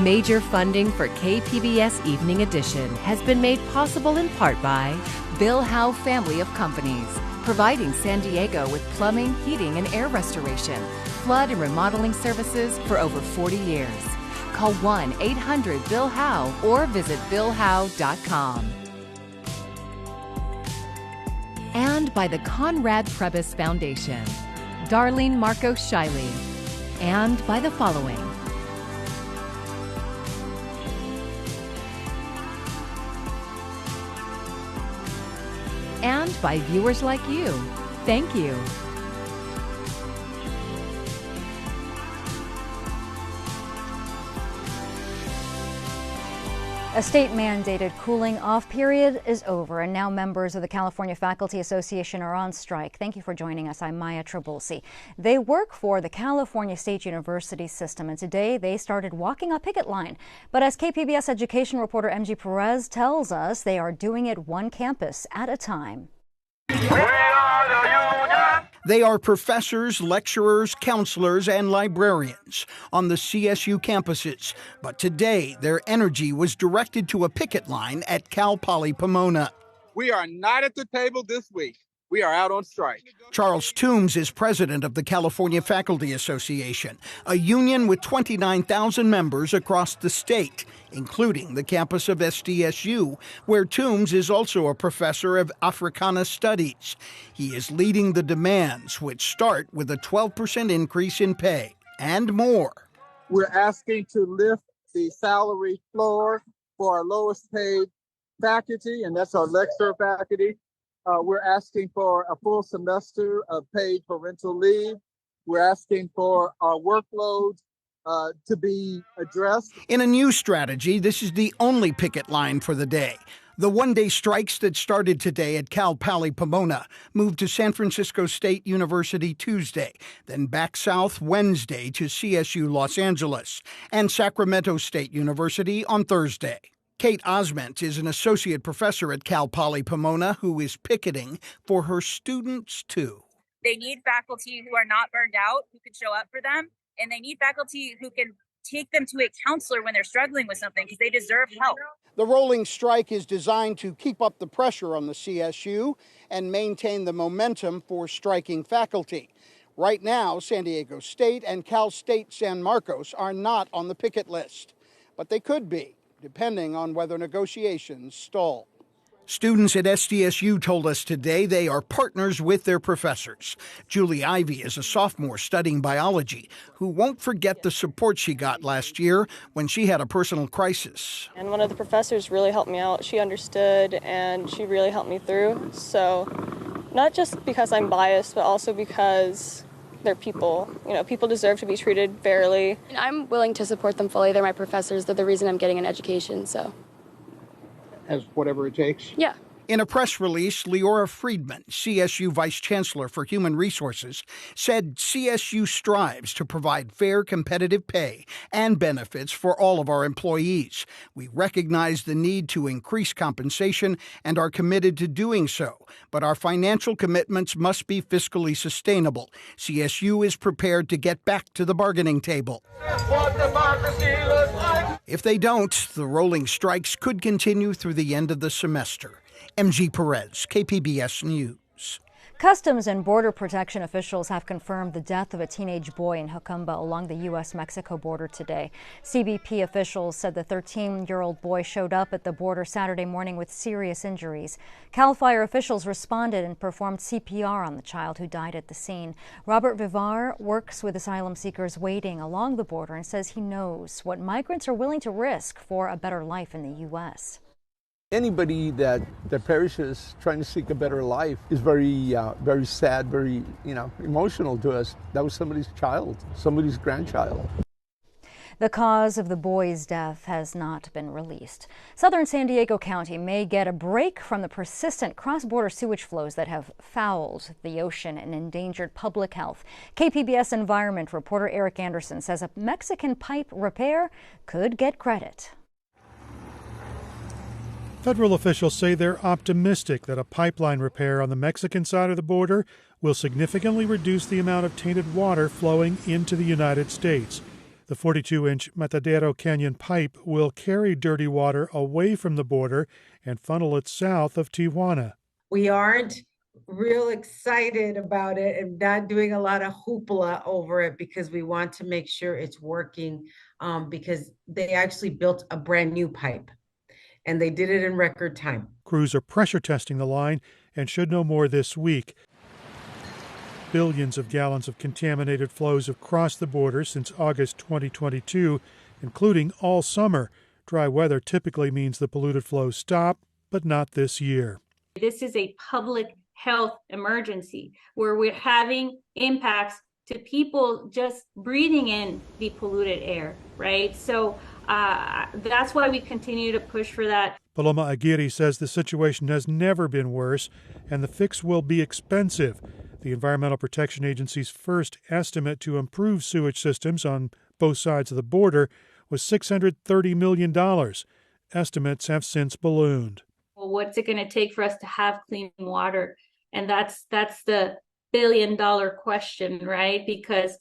Major funding for KPBS Evening Edition has been made possible in part by Bill Howe Family of Companies, providing San Diego with plumbing, heating, and air restoration, flood and remodeling services for over 40 years. Call 1-800-BILL-HOWE or visit billhowe.com. And by the Conrad Prebys Foundation, Darlene Marcos Shiley, and by the following. And by viewers like you. Thank you. A state-mandated cooling-off period is over, and now members of the California Faculty Association are on strike. Thank you for joining us. I'm Maya Trabulsi. They work for the California State University system, and today they started walking a picket line. But as KPBS education reporter MG Perez tells us, they are doing it one campus at a time. They are professors, lecturers, counselors, and librarians on the CSU campuses. But today, their energy was directed to a picket line at Cal Poly Pomona. We are not at the table this week. We are out on strike. Charles Toombs is president of the California Faculty Association, a union with 29,000 members across the state, including the campus of SDSU, where Toombs is also a professor of Africana Studies. He is leading the demands, which start with a 12% increase in pay and more. We're asking to lift the salary floor for our lowest paid faculty, and that's our lecturer faculty. We're asking for a full semester of paid parental leave. We're asking for our workload to be addressed. In a new strategy, this is the only picket line for the day. The one-day strikes that started today at Cal Poly Pomona moved to San Francisco State University Tuesday, then back south Wednesday to CSU Los Angeles and Sacramento State University on Thursday. Kate Osment is an associate professor at Cal Poly Pomona who is picketing for her students, too. They need faculty who are not burned out, who can show up for them, and they need faculty who can take them to a counselor when they're struggling with something because they deserve help. The rolling strike is designed to keep up the pressure on the CSU and maintain the momentum for striking faculty. Right now, San Diego State and Cal State San Marcos are not on the picket list, but they could be, depending on whether negotiations stall. Students at SDSU told us today they are partners with their professors. Julie Ivey is a sophomore studying biology who won't forget the support she got last year when she had a personal crisis. And one of the professors really helped me out. She understood and she really helped me through. So not just because I'm biased, but also because they're people. You know, people deserve to be treated fairly. I'm willing to support them fully. They're my professors. They're the reason I'm getting an education, so. As whatever it takes? Yeah. In a press release, Leora Friedman, CSU Vice Chancellor for Human Resources, said CSU strives to provide fair, competitive pay and benefits for all of our employees. We recognize the need to increase compensation and are committed to doing so, but our financial commitments must be fiscally sustainable. CSU is prepared to get back to the bargaining table. If they don't, the rolling strikes could continue through the end of the semester. MG Perez, KPBS News. Customs and Border Protection officials have confirmed the death of a teenage boy in Jocumba along the U.S.-Mexico border today. CBP officials said the 13-year-old boy showed up at the border Saturday morning with serious injuries. CAL FIRE officials responded and performed CPR on the child who died at the scene. Robert Vivar works with asylum seekers waiting along the border and says he knows what migrants are willing to risk for a better life in the U.S. Anybody that perishes trying to seek a better life is very sad, very, emotional to us. That was somebody's child, somebody's grandchild. The cause of the boy's death has not been released. Southern San Diego County may get a break from the persistent cross-border sewage flows that have fouled the ocean and endangered public health. KPBS environment reporter Eric Anderson says a Mexican pipe repair could get credit. Federal officials say they're optimistic that a pipeline repair on the Mexican side of the border will significantly reduce the amount of tainted water flowing into the United States. The 42-inch Matadero Canyon pipe will carry dirty water away from the border and funnel it south of Tijuana. We aren't real excited about it and not doing a lot of hoopla over it because we want to make sure it's working, because they actually built a brand new pipe and they did it in record time. Crews are pressure testing the line and should know more this week. Billions of gallons of contaminated flows have crossed the border since August 2022, including all summer. Dry weather typically means the polluted flows stop, but not this year. This is a public health emergency where we're having impacts to people just breathing in the polluted air, right? So that's why we continue to push for that. Paloma Aguirre says the situation has never been worse and the fix will be expensive. The Environmental Protection Agency's first estimate to improve sewage systems on both sides of the border was $630 million. Estimates have since ballooned. Well, what's it going to take for us to have clean water? And that's the billion-dollar question, right? Because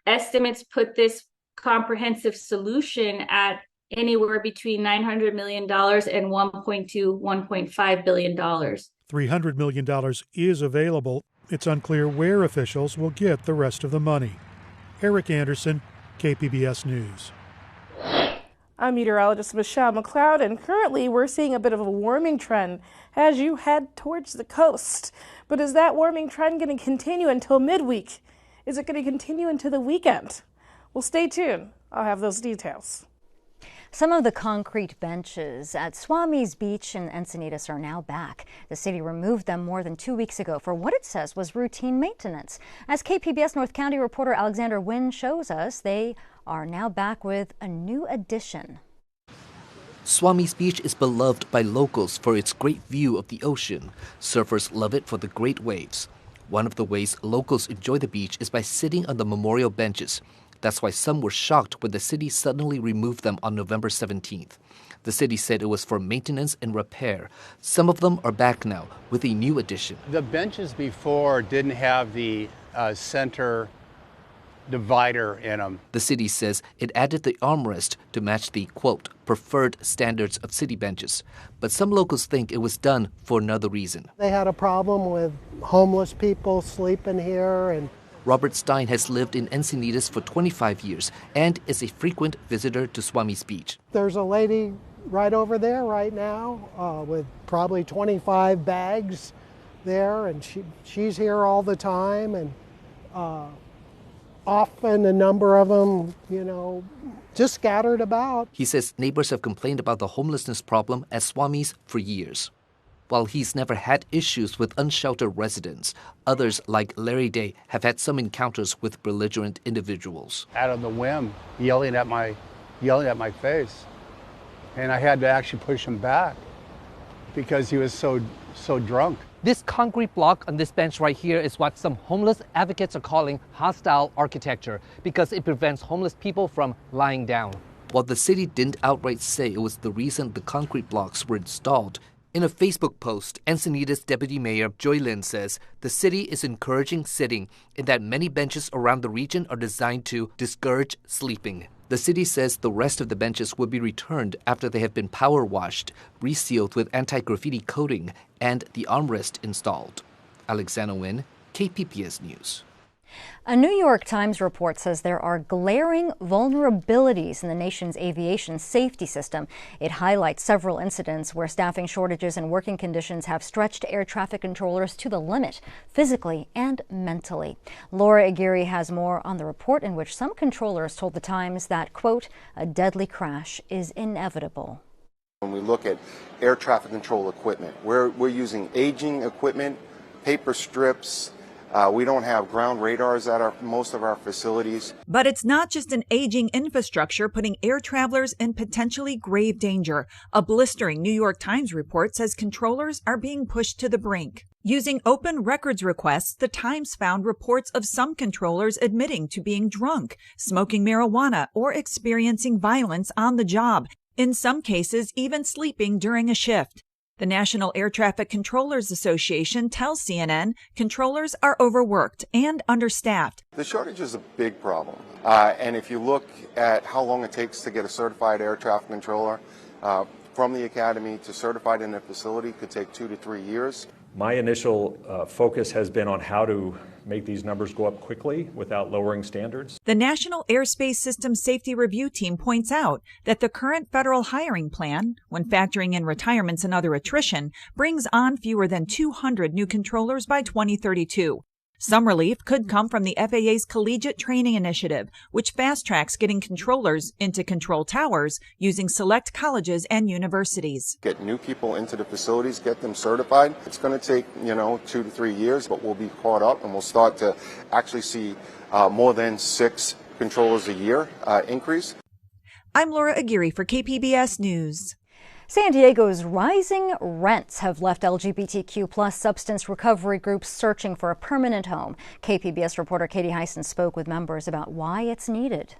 estimates put this comprehensive solution at anywhere between $900 million and $1.5 billion. $300 million is available. It's unclear where officials will get the rest of the money. Eric Anderson, KPBS News. I'm meteorologist Michelle McLeod, and currently we're seeing a bit of a warming trend as you head towards the coast. But is that warming trend going to continue until midweek? Is it going to continue into the weekend? Well, stay tuned. I'll have those details. Some of the concrete benches at Swami's Beach in Encinitas are now back. The city removed them more than 2 weeks ago for what it says was routine maintenance. As KPBS North County reporter Alexander Wynn shows us, they are now back with a new addition. Swami's Beach is beloved by locals for its great view of the ocean. Surfers love it for the great waves. One of the ways locals enjoy the beach is by sitting on the memorial benches. That's why some were shocked when the city suddenly removed them on November 17th. The city said it was for maintenance and repair. Some of them are back now with a new addition. The benches before didn't have the center divider in them. The city says it added the armrest to match the, quote, preferred standards of city benches. But some locals think it was done for another reason. They had a problem with homeless people sleeping here, and Robert Stein has lived in Encinitas for 25 years and is a frequent visitor to Swami's Beach. There's a lady right over there right now with probably 25 bags there, and she's here all the time, and often a number of them, just scattered about. He says neighbors have complained about the homelessness problem at Swami's for years. While he's never had issues with unsheltered residents, others like Larry Day have had some encounters with belligerent individuals. Out of the whim, yelling at my face. And I had to actually push him back because he was so drunk. This concrete block on this bench right here is what some homeless advocates are calling hostile architecture because it prevents homeless people from lying down. While the city didn't outright say it was the reason the concrete blocks were installed, in a Facebook post, Encinitas Deputy Mayor Joy Lin says the city is encouraging sitting and that many benches around the region are designed to discourage sleeping. The city says the rest of the benches will be returned after they have been power washed, resealed with anti-graffiti coating, and the armrest installed. Alexander Wynn, KPBS News. A New York Times report says there are glaring vulnerabilities in the nation's aviation safety system. It highlights several incidents where staffing shortages and working conditions have stretched air traffic controllers to the limit, physically and mentally. Laura Aguirre has more on the report, in which some controllers told the Times that, quote, a deadly crash is inevitable. When we look at air traffic control equipment, we're using aging equipment, paper strips. We don't have ground radars at most of our facilities. But it's not just an aging infrastructure putting air travelers in potentially grave danger. A blistering New York Times report says controllers are being pushed to the brink. Using open records requests, the Times found reports of some controllers admitting to being drunk, smoking marijuana, or experiencing violence on the job. In some cases, even sleeping during a shift. The National Air Traffic Controllers Association tells CNN controllers are overworked and understaffed. The shortage is a big problem. And if you look at how long it takes to get a certified air traffic controller from the academy to certified in a facility, could take 2 to 3 years. My initial focus has been on how to make these numbers go up quickly without lowering standards. The National Airspace Systems Safety Review Team points out that the current federal hiring plan, when factoring in retirements and other attrition, brings on fewer than 200 new controllers by 2032. Some relief could come from the FAA's Collegiate Training Initiative, which fast-tracks getting controllers into control towers using select colleges and universities. Get new people into the facilities, get them certified. It's going to take, 2 to 3 years, but we'll be caught up and we'll start to actually see more than 6 controllers a year increase. I'm Laura Aguirre for KPBS News. San Diego's rising rents have left LGBTQ+ substance recovery groups searching for a permanent home. KPBS reporter Katie Hyson spoke with members about why it's needed.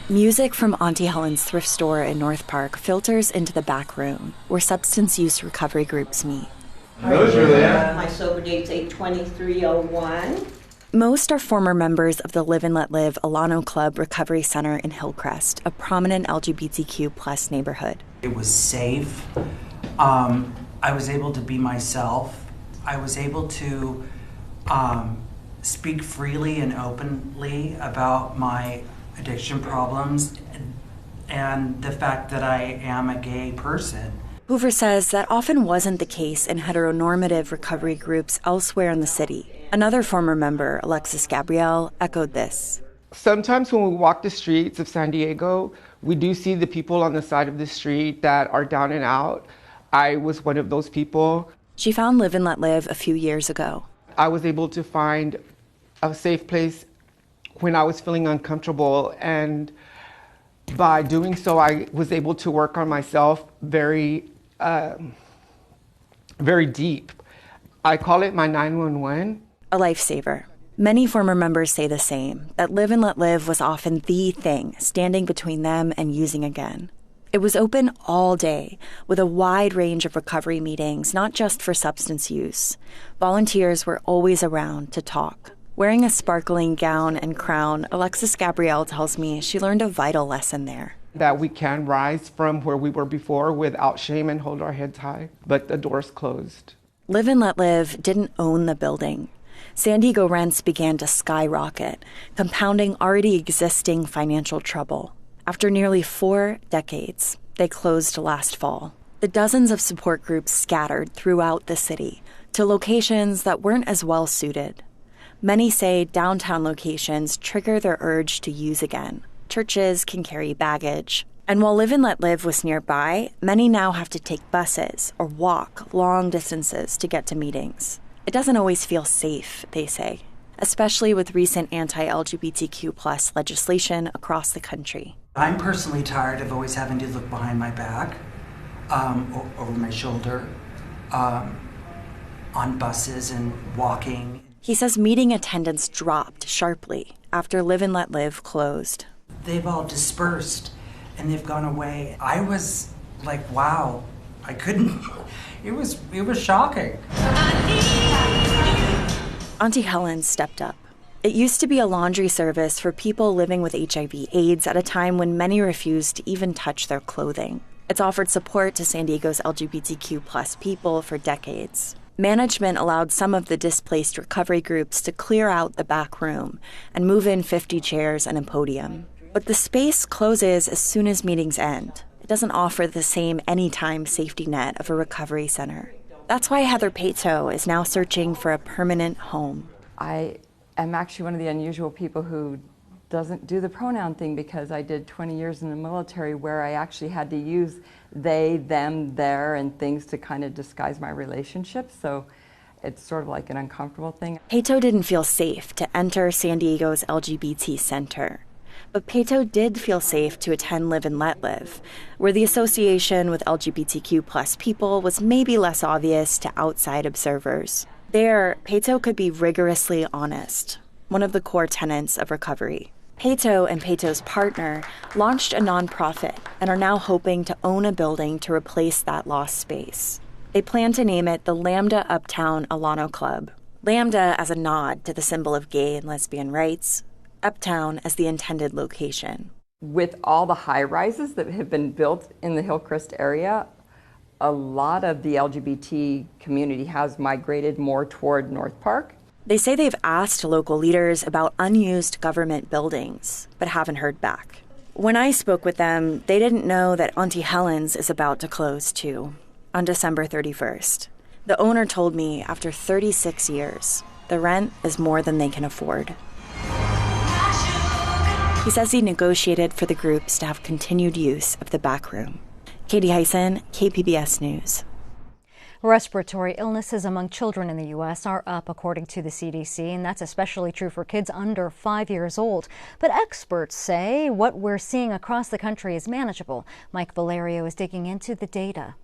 Music from Auntie Helen's thrift store in North Park filters into the back room, where substance use recovery groups meet. Hello, Julia. My sober date's 8/23/01. Most are former members of the Live and Let Live Alano Club Recovery Center in Hillcrest, a prominent LGBTQ+ neighborhood. It was safe. I was able to be myself. I was able to speak freely and openly about my addiction problems and the fact that I am a gay person. Hoover says that often wasn't the case in heteronormative recovery groups elsewhere in the city. Another former member, Alexis Gabrielle, echoed this. Sometimes when we walk the streets of San Diego, we do see the people on the side of the street that are down and out. I was one of those people. She found Live and Let Live a few years ago. I was able to find a safe place when I was feeling uncomfortable, and by doing so, I was able to work on myself very deep. I call it my 911. A lifesaver. Many former members say the same, that Live and Let Live was often the thing standing between them and using again. It was open all day, with a wide range of recovery meetings, not just for substance use. Volunteers were always around to talk. Wearing a sparkling gown and crown, Alexis Gabrielle tells me she learned a vital lesson there. That we can rise from where we were before without shame and hold our heads high, but the door's closed. Live and Let Live didn't own the building. San Diego rents began to skyrocket, compounding already existing financial trouble. After nearly 4 decades, they closed last fall. The dozens of support groups scattered throughout the city to locations that weren't as well suited. Many say downtown locations trigger their urge to use again. Churches can carry baggage. And while Live and Let Live was nearby, many now have to take buses or walk long distances to get to meetings. It doesn't always feel safe, they say, especially with recent anti-LGBTQ+ legislation across the country. I'm personally tired of always having to look behind my back, over my shoulder, on buses and walking. He says meeting attendance dropped sharply after Live and Let Live closed. They've all dispersed and they've gone away. I was like, wow, I couldn't, it was shocking. Auntie Helen stepped up. It used to be a laundry service for people living with HIV/AIDS at a time when many refused to even touch their clothing. It's offered support to San Diego's LGBTQ+ people for decades. Management allowed some of the displaced recovery groups to clear out the back room and move in 50 chairs and a podium. But the space closes as soon as meetings end. It doesn't offer the same anytime safety net of a recovery center. That's why Heather Pato is now searching for a permanent home. I am actually one of the unusual people who doesn't do the pronoun thing, because I did 20 years in the military where I actually had to use they, them, their, and things to kind of disguise my relationships. So it's sort of like an uncomfortable thing. Pato didn't feel safe to enter San Diego's LGBT center. But Pato did feel safe to attend Live and Let Live, where the association with LGBTQ+ people was maybe less obvious to outside observers. There, Pato could be rigorously honest, one of the core tenets of recovery. Pato and Pato's partner launched a nonprofit and are now hoping to own a building to replace that lost space. They plan to name it the Lambda Uptown Alano Club. Lambda as a nod to the symbol of gay and lesbian rights, Uptown as the intended location. With all the high-rises that have been built in the Hillcrest area, a lot of the LGBT community has migrated more toward North Park. They say they've asked local leaders about unused government buildings, but haven't heard back. When I spoke with them, they didn't know that Auntie Helen's is about to close too, on December 31st. The owner told me after 36 years, the rent is more than they can afford. He says he negotiated for the groups to have continued use of the back room. Katie Hyson, KPBS News. Respiratory illnesses among children in the U.S. are up, according to the CDC, and that's especially true for kids under 5 years old. But experts say what we're seeing across the country is manageable. Mike Valerio is digging into the data.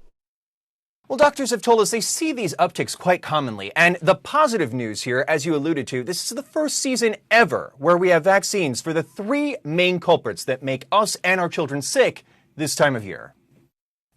Well, doctors have told us they see these upticks quite commonly. And the positive news here, as you alluded to, this is the first season ever where we have vaccines for the three main culprits that make us and our children sick this time of year.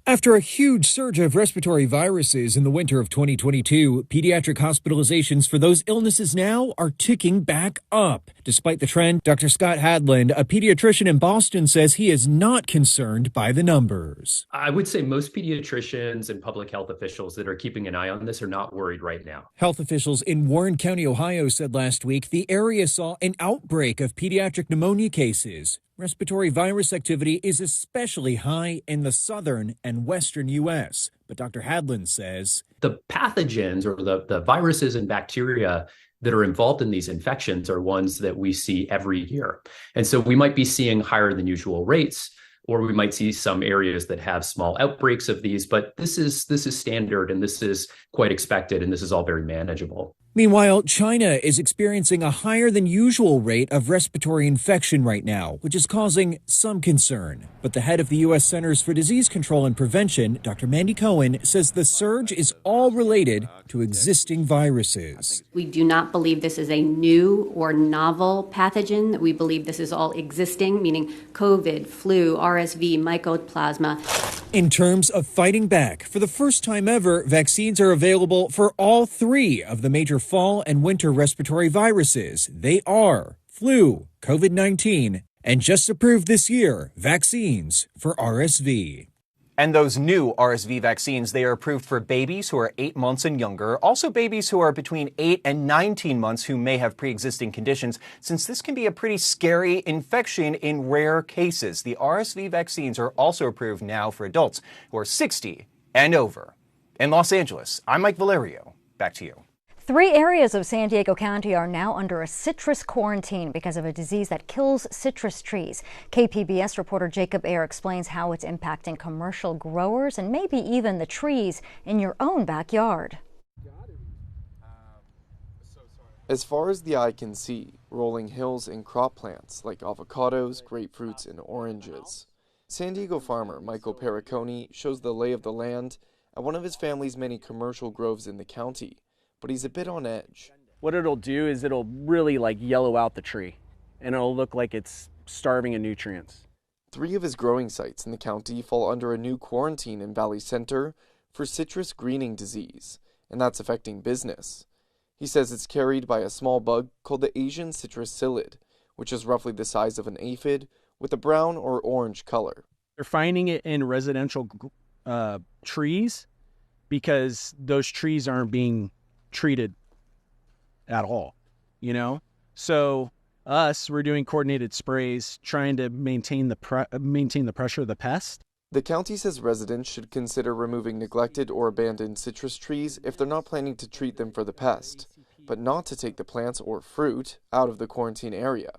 After a huge surge of respiratory viruses in the winter of 2022, pediatric hospitalizations for those illnesses now are ticking back up. Despite the trend, Dr. Scott Hadland, a pediatrician in Boston, says he is not concerned by the numbers. I would say most pediatricians and public health officials that are keeping an eye on this are not worried right now. Health officials in Warren County, Ohio, said last week the area saw an outbreak of pediatric pneumonia cases. Respiratory virus activity is especially high in the southern and western U.S., but Dr. Hadland says the pathogens or the viruses and bacteria that are involved in these infections are ones that we see every year. And so we might be seeing higher than usual rates, or we might see some areas that have small outbreaks of these, but this is standard and this is quite expected and this is all very manageable. Meanwhile, China is experiencing a higher than usual rate of respiratory infection right now, which is causing some concern. But the head of the U.S. Centers for Disease Control and Prevention, Dr. Mandy Cohen, says the surge is all related to existing viruses. We do not believe this is a new or novel pathogen. We believe this is all existing, meaning COVID, flu, RSV, mycoplasma. In terms of fighting back, for the first time ever, vaccines are available for all three of the major fall and winter respiratory viruses. They are flu, COVID-19, and just approved this year, vaccines for RSV. And those new RSV vaccines, they are approved for babies who are 8 months and younger, also babies who are between 8 and 19 months who may have pre-existing conditions, since this can be a pretty scary infection in rare cases. The RSV vaccines are also approved now for adults who are 60 and over. In Los Angeles, I'm Mike Valerio. Back to you. 3 areas of San Diego County are now under a citrus quarantine because of a disease that kills citrus trees. KPBS reporter Jacob Ayer explains how it's impacting commercial growers and maybe even the trees in your own backyard. As far as the eye can see, rolling hills and crop plants like avocados, grapefruits, and oranges. San Diego farmer Michael Pericone shows the lay of the land at one of his family's many commercial groves in the county. But he's a bit on edge. What it'll do is it'll really yellow out the tree and it'll look like it's starving of nutrients. 3 of his growing sites in the county fall under a new quarantine in Valley Center for citrus greening disease, and that's affecting business. He says it's carried by a small bug called the Asian citrus psyllid, which is roughly the size of an aphid with a brown or orange color. They're finding it in residential trees because those trees aren't being treated at all, So we're doing coordinated sprays, trying to maintain the pressure of the pest. The county says residents should consider removing neglected or abandoned citrus trees if they're not planning to treat them for the pest, but not to take the plants or fruit out of the quarantine area.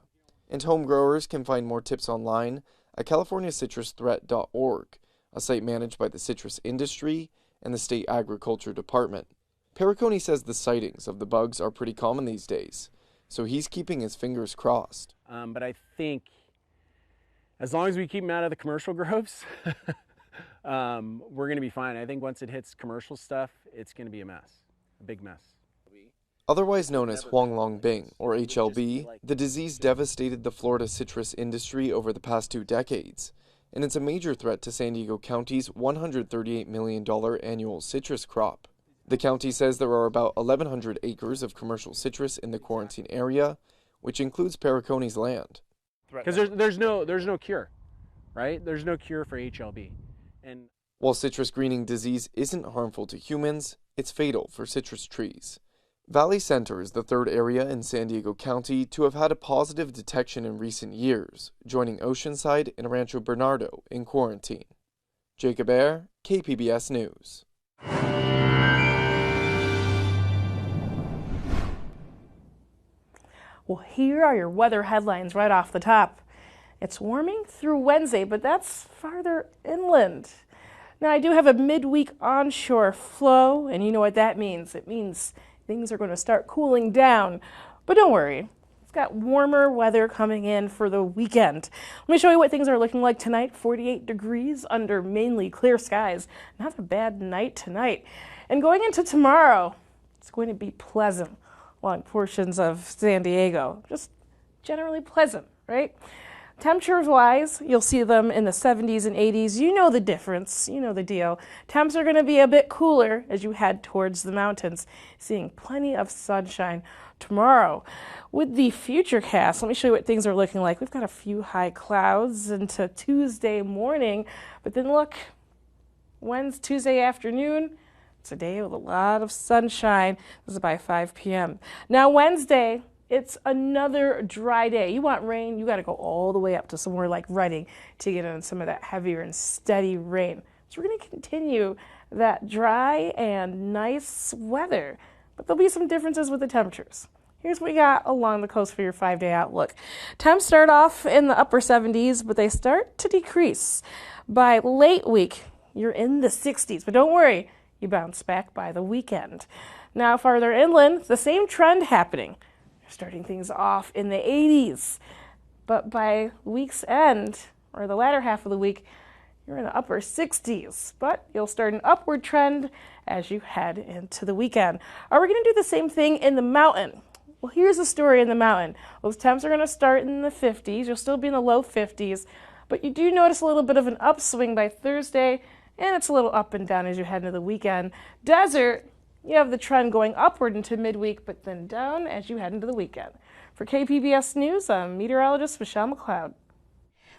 And home growers can find more tips online at CaliforniaCitrusThreat.org, a site managed by the citrus industry and the state agriculture department. Pericone says the sightings of the bugs are pretty common these days, so he's keeping his fingers crossed. But I think as long as we keep them out of the commercial groves, we're going to be fine. I think once it hits commercial stuff, it's going to be a mess, a big mess. Otherwise known as Huanglongbing, or HLB, the disease devastated the Florida citrus industry over the past 2 decades, and it's a major threat to San Diego County's $138 million annual citrus crop. The county says there are about 1,100 acres of commercial citrus in the quarantine area, which includes Perriconi's land. Because there's no cure, right? There's no cure for HLB. And while citrus greening disease isn't harmful to humans, it's fatal for citrus trees. Valley Center is the 3rd area in San Diego County to have had a positive detection in recent years, joining Oceanside and Rancho Bernardo in quarantine. Jacob Ayer, KPBS News. Well, here are your weather headlines right off the top. It's warming through Wednesday, but that's farther inland. Now, I do have a midweek onshore flow, and you know what that means. It means things are going to start cooling down. But don't worry, it's got warmer weather coming in for the weekend. Let me show you what things are looking like tonight. 48 degrees under mainly clear skies. Not a bad night tonight. And going into tomorrow, it's going to be pleasant along portions of San Diego. Just generally pleasant, right? Temperature-wise, you'll see them in the 70s and 80s. You know the difference. You know the deal. Temps are going to be a bit cooler as you head towards the mountains, seeing plenty of sunshine tomorrow. With the futurecast, let me show you what things are looking like. We've got a few high clouds into Tuesday morning, but then look, Tuesday afternoon, it's a day with a lot of sunshine. This is by 5 p.m. Now Wednesday, it's another dry day. You want rain, you got to go all the way up to somewhere like Redding to get in some of that heavier and steady rain. So we're going to continue that dry and nice weather, but there'll be some differences with the temperatures. Here's what we got along the coast for your 5-day outlook. Temps start off in the upper 70s, but they start to decrease. By late week, you're in the 60s, but don't worry, you bounce back by the weekend. Now farther inland, the same trend happening. Starting things off in the 80s, but by week's end, or the latter half of the week, you're in the upper 60s, but you'll start an upward trend as you head into the weekend. Are we going to do the same thing in the mountain? Well, here's the story in the mountain. Those temps are going to start in the 50s. You'll still be in the low 50s, but you do notice a little bit of an upswing by Thursday, and it's a little up and down as you head into the weekend. Desert, you have the trend going upward into midweek, but then down as you head into the weekend. For KPBS News, I'm meteorologist Michelle McLeod.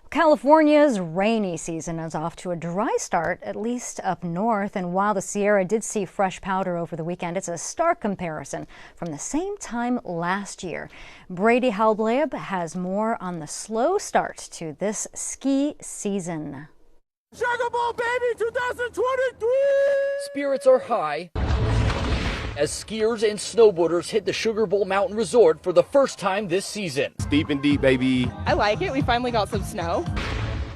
California's rainy season is off to a dry start, at least up north. And while the Sierra did see fresh powder over the weekend, it's a stark comparison from the same time last year. Brady Halbleb has more on the slow start to this ski season. Sugar Bowl, baby, 2023! Spirits are high as skiers and snowboarders hit the Sugar Bowl Mountain Resort for the first time this season. Steep and deep, baby. I like it. We finally got some snow.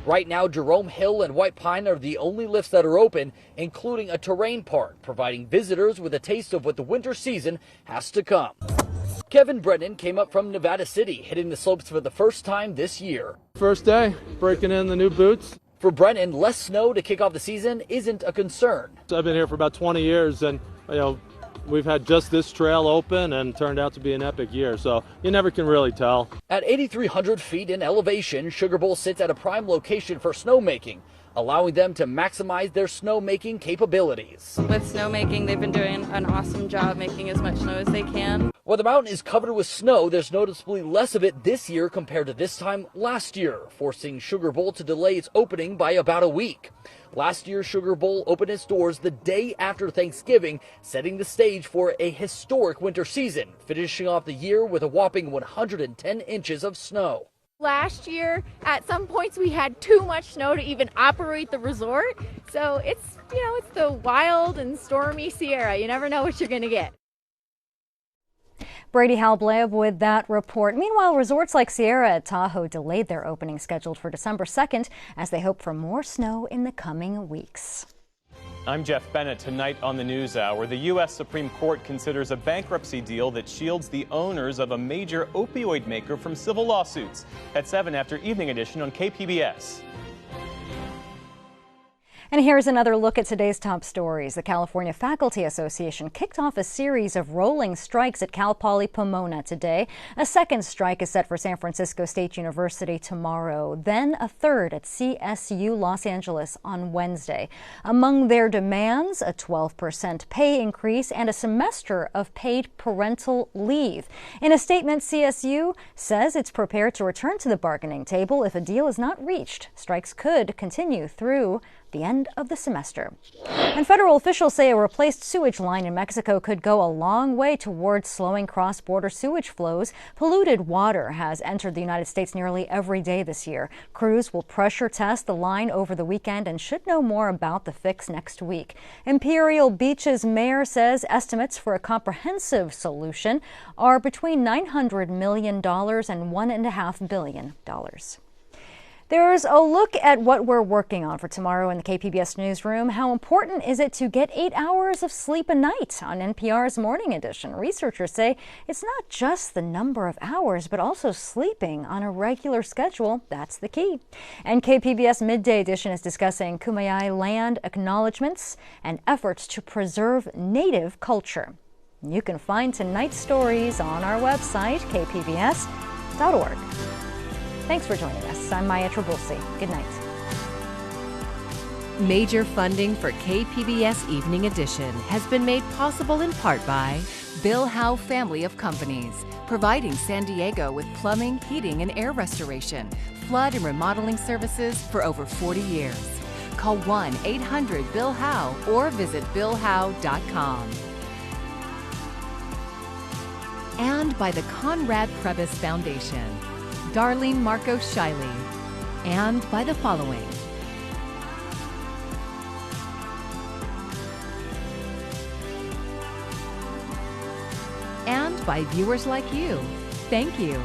Right now, Jerome Hill and White Pine are the only lifts that are open, including a terrain park, providing visitors with a taste of what the winter season has to come. Kevin Brennan came up from Nevada City, hitting the slopes for the first time this year. First day, breaking in the new boots. For Brennan, less snow to kick off the season isn't a concern. I've been here for about 20 years, and we've had just this trail open and turned out to be an epic year, so you never can really tell. At 8,300 feet in elevation, Sugar Bowl sits at a prime location for snowmaking, allowing them to maximize their snowmaking capabilities. With snowmaking, they've been doing an awesome job making as much snow as they can. While the mountain is covered with snow, there's noticeably less of it this year compared to this time last year, forcing Sugar Bowl to delay its opening by about a week. Last year, Sugar Bowl opened its doors the day after Thanksgiving, setting the stage for a historic winter season, finishing off the year with a whopping 110 inches of snow. Last year, at some points, we had too much snow to even operate the resort. So it's the wild and stormy Sierra. You never know what you're going to get. Brady Halbleb with that report. Meanwhile, resorts like Sierra at Tahoe delayed their opening scheduled for December 2nd as they hope for more snow in the coming weeks. I'm Jeff Bennett. Tonight on the News Hour, the U.S. Supreme Court considers a bankruptcy deal that shields the owners of a major opioid maker from civil lawsuits. At 7 after Evening Edition on KPBS. And here's another look at today's top stories. The California Faculty Association kicked off a series of rolling strikes at Cal Poly Pomona today. A second strike is set for San Francisco State University tomorrow, then a third at CSU Los Angeles on Wednesday. Among their demands, a 12% pay increase and a semester of paid parental leave. In a statement, CSU says it's prepared to return to the bargaining table if a deal is not reached. Strikes could continue through the end of the semester. And federal officials say a replaced sewage line in Mexico could go a long way towards slowing cross-border sewage flows. Polluted water has entered the United States nearly every day this year. Crews will pressure test the line over the weekend and should know more about the fix next week. Imperial Beach's mayor says estimates for a comprehensive solution are between $900 million and $1.5 billion. There's a look at what we're working on for tomorrow in the KPBS newsroom. How important is it to get 8 hours of sleep a night? On NPR's Morning Edition, researchers say it's not just the number of hours, but also sleeping on a regular schedule. That's the key. And KPBS Midday Edition is discussing Kumeyaay land acknowledgments and efforts to preserve Native culture. You can find tonight's stories on our website, kpbs.org. Thanks for joining us. I'm Maya Trabulsi. Good night. Major funding for KPBS Evening Edition has been made possible in part by Bill Howe Family of Companies, providing San Diego with plumbing, heating, and air restoration, flood and remodeling services for over 40 years. Call 1-800-BILL-HOWE or visit billhowe.com. And by the Conrad Prebys Foundation, Darlene Marcos Shiley, and by the following. And by viewers like you. Thank you.